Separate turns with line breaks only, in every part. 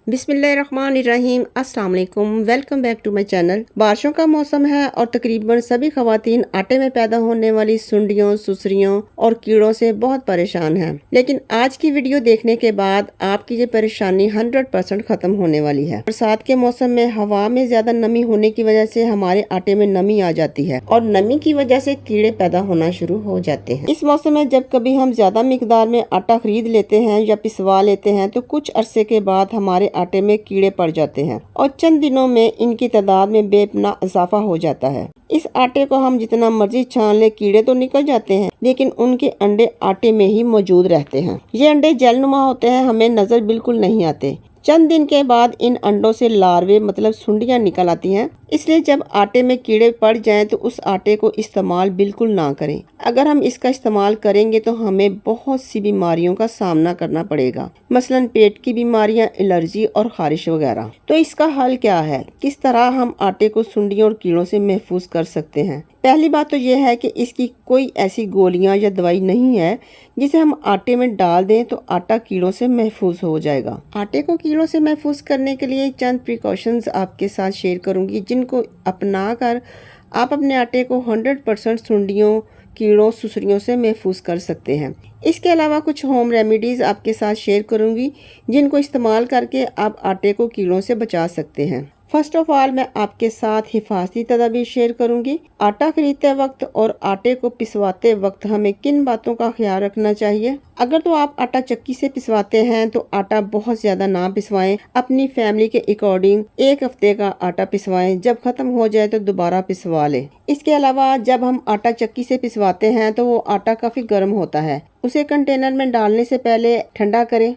बिस्मिल्लाहिर्रहमानिर्रहीम। अस्सलाम वालेकुम। Welcome back to my channel. बारिशों का मौसम है और तकरीबन सभी खवातीन आटे में पैदा होने वाली सुंडियों, सुसरियों और कीड़ों से बहुत परेशान हैं। लेकिन आज की वीडियो देखने के बाद आपकी ये परेशानी 100% खत्म होने वाली है। बरसात के मौसम में हवा में ज्यादा नमी होने की वजह से हमारे आटे में नमी आ जाती है और नमी की वजह से कीड़े पैदा होना शुरू हो जाते हैं। इस मौसम में जब कभी हम ज्यादा मिकदार में आटा खरीद लेते हैं या पिसवा लेते हैं तो कुछ अरसे के बाद हमारे आटे में कीड़े पड़ जाते हैं और चंद दिनों में इनकी तादाद में बेपनाह इजाफा हो जाता है। इस आटे को हम जितना मर्जी छान ले कीड़े तो निकल जाते हैं, लेकिन उनके अंडे आटे में ही मौजूद रहते हैं। ये अंडे जेलनुमा होते हैं, हमें नजर बिल्कुल नहीं आते। चंद दिन के बाद इन अंडों से लार्वे मतलब सुंडियां निकल आती हैं। इसलिए जब आटे में कीड़े पड़ जाएं तो उस आटे को इस्तेमाल बिल्कुल ना करें। अगर हम इसका इस्तेमाल करेंगे तो हमें बहुत सी बीमारियों का सामना करना पड़ेगा, मसलन पेट की बीमारियां, एलर्जी और खारिश वगैरह। तो इसका हल क्या है? किस तरह हम आटे को सुंडियों और कीड़ों से महफूज कर सकते हैं? पहली बात तो यह है कि इसकी कोई ऐसी गोलियां या दवाई नहीं है जिसे हम आटे में डाल दें तो आटा कीड़ों से महफूज हो जाएगा। आटे को कीड़ों से महफूज करने के लिए चंद प्रिकॉशंस आपके साथ शेयर करूंगी, जिनको अपना कर आप अपने आटे को 100% सुंडियों, कीड़ों, सुसरियों से महफूज कर सकते हैं। इसके अलावा कुछ होम रेमेडीज़ आपके साथ शेयर करूंगी जिनको इस्तेमाल करके आप आटे को कीड़ों से बचा सकते हैं। फर्स्ट ऑफ ऑल मैं आपके साथ हिफाजती तदाबीर शेयर करूंगी। आटा खरीदते वक्त और आटे को पिसवाते वक्त हमें किन बातों का ख्याल रखना चाहिए? अगर तो आप आटा चक्की से पिसवाते हैं तो आटा बहुत ज्यादा ना पिसवाएं। अपनी फैमिली के अकॉर्डिंग 1 हफ्ते का आटा पिसवाएं, जब खत्म हो जाए तो दोबारा पिसवा लें। इसके अलावा जब हम आटा चक्की से पिसवाते हैं तो वो आटा काफी गर्म होता है, उसे कंटेनर में डालने से पहले ठंडा करें।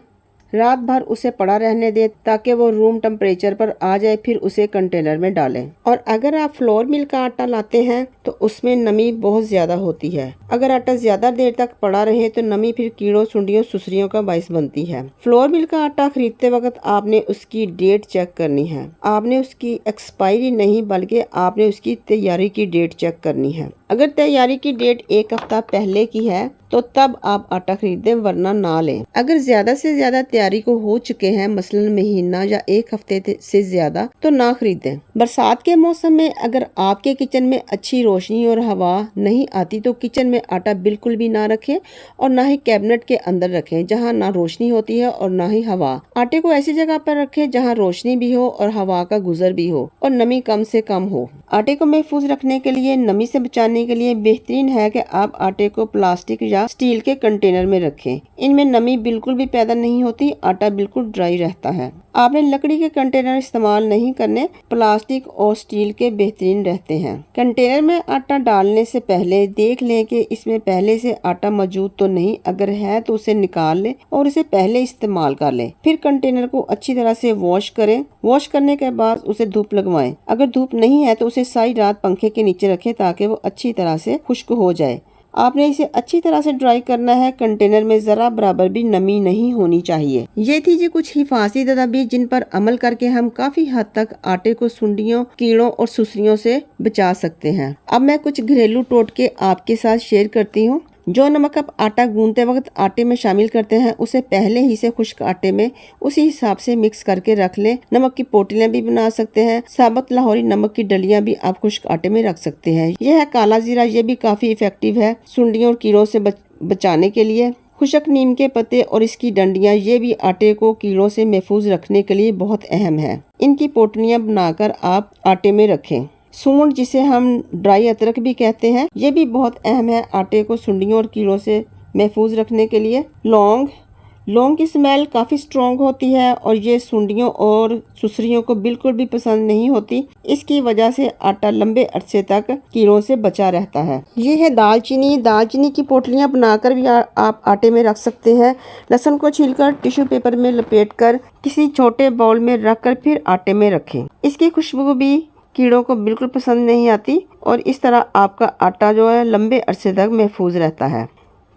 रात भर उसे पड़ा रहने दें ताकि वो रूम टेम्परेचर पर आ जाए, फिर उसे कंटेनर में डालें। और अगर आप फ्लोर मिल का आटा लाते हैं तो उसमें नमी बहुत ज्यादा होती है। अगर आटा ज्यादा देर तक पड़ा रहे तो नमी फिर कीड़ों, सुंडियों, सुसरियों का बाइस बनती है। फ्लोर मिल का आटा खरीदते वक्त आपने उसकी डेट चेक करनी है। आपने उसकी एक्सपायरी नहीं बल्कि आपने उसकी तैयारी की डेट चेक करनी है। अगर तैयारी की डेट 1 हफ्ता पहले की है तो तब आप आटा खरीदें, वरना ना लें। अगर ज्यादा से ज्यादा तैयारी को हो चुके हैं, मसलन महीना या 1 हफ्ते से ज्यादा, तो ना खरीदें। बरसात के मौसम में अगर आपके किचन में अच्छी रोशनी और हवा नहीं आती तो किचन में आटा बिल्कुल भी ना रखें और ना ही कैबिनेट के अंदर रखें जहाँ ना रोशनी होती है और ना ही हवा। आटे को ऐसी जगह पर रखें जहाँ रोशनी भी हो और हवा का गुजर भी हो और नमी कम से कम हो। आटे को महफूज रखने के लिए, नमी से बचाने के लिए बेहतरीन है कि आप आटे को प्लास्टिक या स्टील के कंटेनर में रखें। इनमें नमी बिल्कुल भी पैदा नहीं होती, आटा बिल्कुल ड्राई रहता है। आपने लकड़ी के कंटेनर इस्तेमाल नहीं करने, प्लास्टिक और स्टील के बेहतरीन रहते हैं। कंटेनर में आटा डालने से पहले देख लें कि इसमें पहले से आटा मौजूद तो नहीं। अगर है तो उसे निकाल लें और उसे पहले इस्तेमाल कर लें। फिर कंटेनर को अच्छी तरह से वॉश करें। वॉश करने के बाद उसे धूप लगवाएं। अगर धूप नहीं है तो उसे सारी रात पंखे के नीचे रखें ताकि वो अच्छी तरह से खुश्क हो जाए। आपने इसे अच्छी तरह से ड्राई करना है। कंटेनर में जरा बराबर भी नमी नहीं होनी चाहिए। ये थी जी कुछ हिफाजती तदाबीर जिन पर अमल करके हम काफी हद तक आटे को सुंडियों, कीड़ों और सुसरियों से बचा सकते हैं। अब मैं कुछ घरेलू टोटके आपके साथ शेयर करती हूँ। जो नमक आप आटा गूंदते वक्त आटे में शामिल करते हैं उसे पहले ही से खुश्क आटे में उसी हिसाब से मिक्स करके रख लें। नमक की पोटलियां भी बना सकते हैं। साबुत लाहौरी नमक की डलियां भी आप खुश्क आटे में रख सकते हैं। यह है काला जीरा, ये भी काफी इफेक्टिव है सुंडियों और कीड़ों से बचाने के लिए। खुशक नीम के पत्ते और इसकी डंडियां, ये भी आटे को कीड़ों से महफूज रखने के लिए बहुत अहम है। इनकी पोटलियां बनाकर आप आटे में रखें। सूंड, जिसे हम ड्राई अदरक भी कहते हैं, ये भी बहुत अहम है आटे को सुंडियों और कीड़ों से महफूज रखने के लिए। लौंग की स्मेल काफ़ी स्ट्रॉन्ग होती है और ये सुंडियों और सुसरियों को बिल्कुल भी पसंद नहीं होती। इसकी वजह से आटा लंबे अरसे तक कीड़ों से बचा रहता है। ये है दालचीनी की पोटलियां बनाकर भी आप आटे में रख सकते हैं। लहसुन को छीलकर टिश्यू पेपर में लपेटकर किसी छोटे बाउल में रखकर फिर आटे में रखें। इसकी खुशबू भी कीड़ों को बिल्कुल पसंद नहीं आती और इस तरह आपका आटा जो है लंबे अरसे तक महफूज रहता है।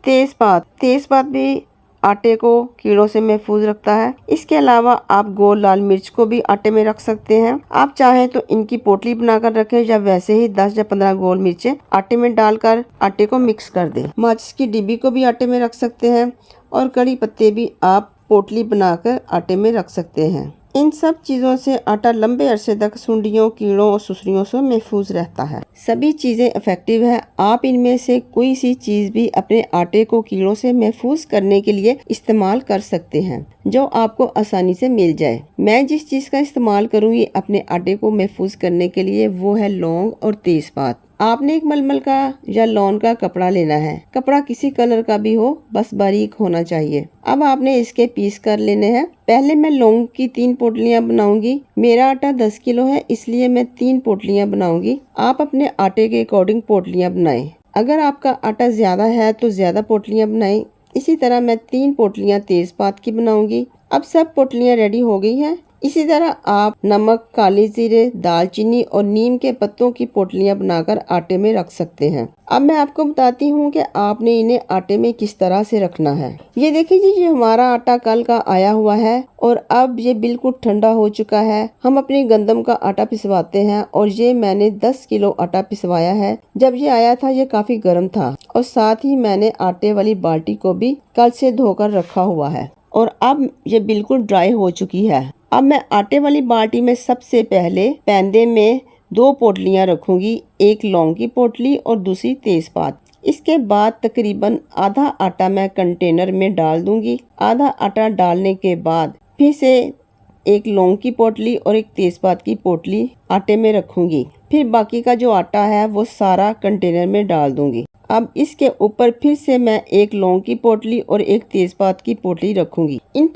तेज़पात भी आटे को कीड़ों से महफूज रखता है। इसके अलावा आप गोल लाल मिर्च को भी आटे में रख सकते हैं। आप चाहें तो इनकी पोटली बनाकर रखें या वैसे ही 10 या 15 गोल मिर्चें आटे में डालकर आटे को मिक्स कर दें। माचिस की डिब्बी को भी आटे में रख सकते हैं और कड़ी पत्ते भी आप पोटली बनाकर आटे में रख सकते हैं। इन सब चीज़ों से आटा लंबे अरसे तक सुंडियों, कीड़ों और सुसरियों से महफूज रहता है। सभी चीज़ें इफेक्टिव है। आप इनमें से कोई सी चीज़ भी अपने आटे को कीड़ों से महफूज करने के लिए इस्तेमाल कर सकते हैं, जो आपको आसानी से मिल जाए। मैं जिस चीज़ का इस्तेमाल करूँगी अपने आटे को महफूज करने के लिए वो है लौंग और तेजपात। आपने एक मलमल का या लॉन का कपड़ा लेना है। कपड़ा किसी कलर का भी हो, बस बारीक होना चाहिए। अब आपने इसके पीस कर लेने हैं। पहले मैं लौंग की 3 पोटलियां बनाऊंगी। मेरा आटा 10 किलो है, इसलिए मैं 3 पोटलियां बनाऊंगी। आप अपने आटे के अकॉर्डिंग पोटलियां बनाएं। अगर आपका आटा ज्यादा है तो ज्यादा पोटलियां बनाएं। इसी तरह मैं 3 पोटलियां तेजपात की बनाऊंगी। अब सब पोटलियां रेडी हो गई हैं। इसी तरह आप नमक, काले जीरे, दालचीनी और नीम के पत्तों की पोटलियां बनाकर आटे में रख सकते हैं। अब मैं आपको बताती हूँ कि आपने इन्हें आटे में किस तरह से रखना है। ये देखिए जी, ये हमारा आटा कल का आया हुआ है और अब ये बिल्कुल ठंडा हो चुका है। हम अपनी गंदम का आटा पिसवाते हैं और ये मैंने 10 किलो आटा पिसवाया है। जब ये आया था ये काफी गर्म था और साथ ही मैंने आटे वाली बाल्टी को भी कल से धोकर रखा हुआ है और अब ये बिल्कुल ड्राई हो चुकी है। अब मैं आटे वाली बाल्टी में सबसे पहले पैंदे में 2 पोटलियां रखूंगी, एक लौंग की पोटली और दूसरी तेजपात। इसके बाद तकरीबन आधा आटा मैं कंटेनर में डाल दूंगी। आधा आटा डालने के बाद फिर से एक लौंग की पोटली और एक तेजपात की पोटली आटे में रखूंगी। फिर बाकी का जो आटा है वो सारा कंटेनर में डाल दूंगी। अब इसके ऊपर फिर से मैं एक लौंग की पोटली और एक तेजपात की पोटली रखूंगी। इन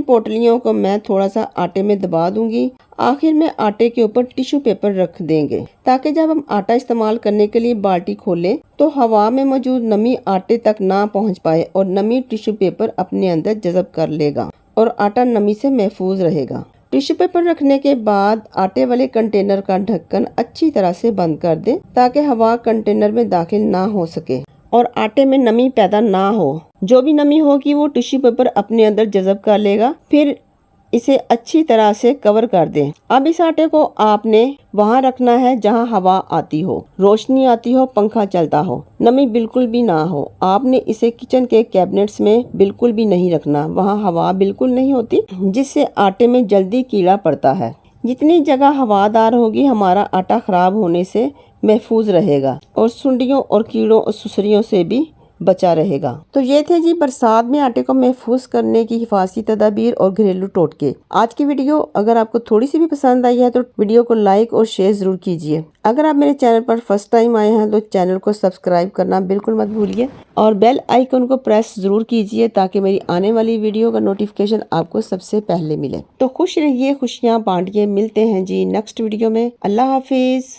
पोटलियों को मैं थोड़ा सा आटे में दबा दूंगी। आखिर में आटे के ऊपर टिश्यू पेपर रख देंगे ताकि जब हम आटा इस्तेमाल करने के लिए बाल्टी खोलें तो हवा में मौजूद नमी आटे तक ना पहुंच पाए और नमी टिश्यू पेपर अपने अंदर जज़ब कर लेगा और आटा नमी से महफूज रहेगा। टिश्यू पेपर रखने के बाद आटे वाले कंटेनर का ढक्कन अच्छी तरह से बंद कर दें ताकि हवा कंटेनर में दाखिल ना हो सके और आटे में नमी पैदा ना हो। जो भी नमी होगी वो टिश्यू पेपर अपने अंदर जज़ब कर लेगा। फिर इसे अच्छी तरह से कवर कर दें। अब इस आटे को आपने वहां रखना है जहां हवा आती हो, रोशनी आती हो, पंखा चलता हो, नमी बिल्कुल भी ना हो। आपने इसे किचन के कैबिनेट्स में बिल्कुल भी नहीं रखना, वहां हवा बिल्कुल नहीं होती जिससे आटे में जल्दी कीड़ा पड़ता है। जितनी जगह हवादार होगी हमारा आटा खराब होने से महफूज रहेगा और सुंडियों और कीड़ों और सुसरियों से भी बचा रहेगा। तो ये थे जी बरसात में आटे को महफूज करने की हिफाजती तदाबीर और घरेलू टोटके। आज की वीडियो अगर आपको थोड़ी सी भी पसंद आई है तो वीडियो को लाइक और शेयर जरूर कीजिए। अगर आप मेरे चैनल पर फर्स्ट टाइम आए हैं तो चैनल को सब्सक्राइब करना बिल्कुल मत भूलिए और बेल आइकन को प्रेस जरूर कीजिए ताकि मेरी आने वाली वीडियो का नोटिफिकेशन आपको सबसे पहले मिले। तो खुश रहिए, खुशियाँ बांटिए। मिलते हैं जी नेक्स्ट वीडियो में। अल्लाह हाफिज।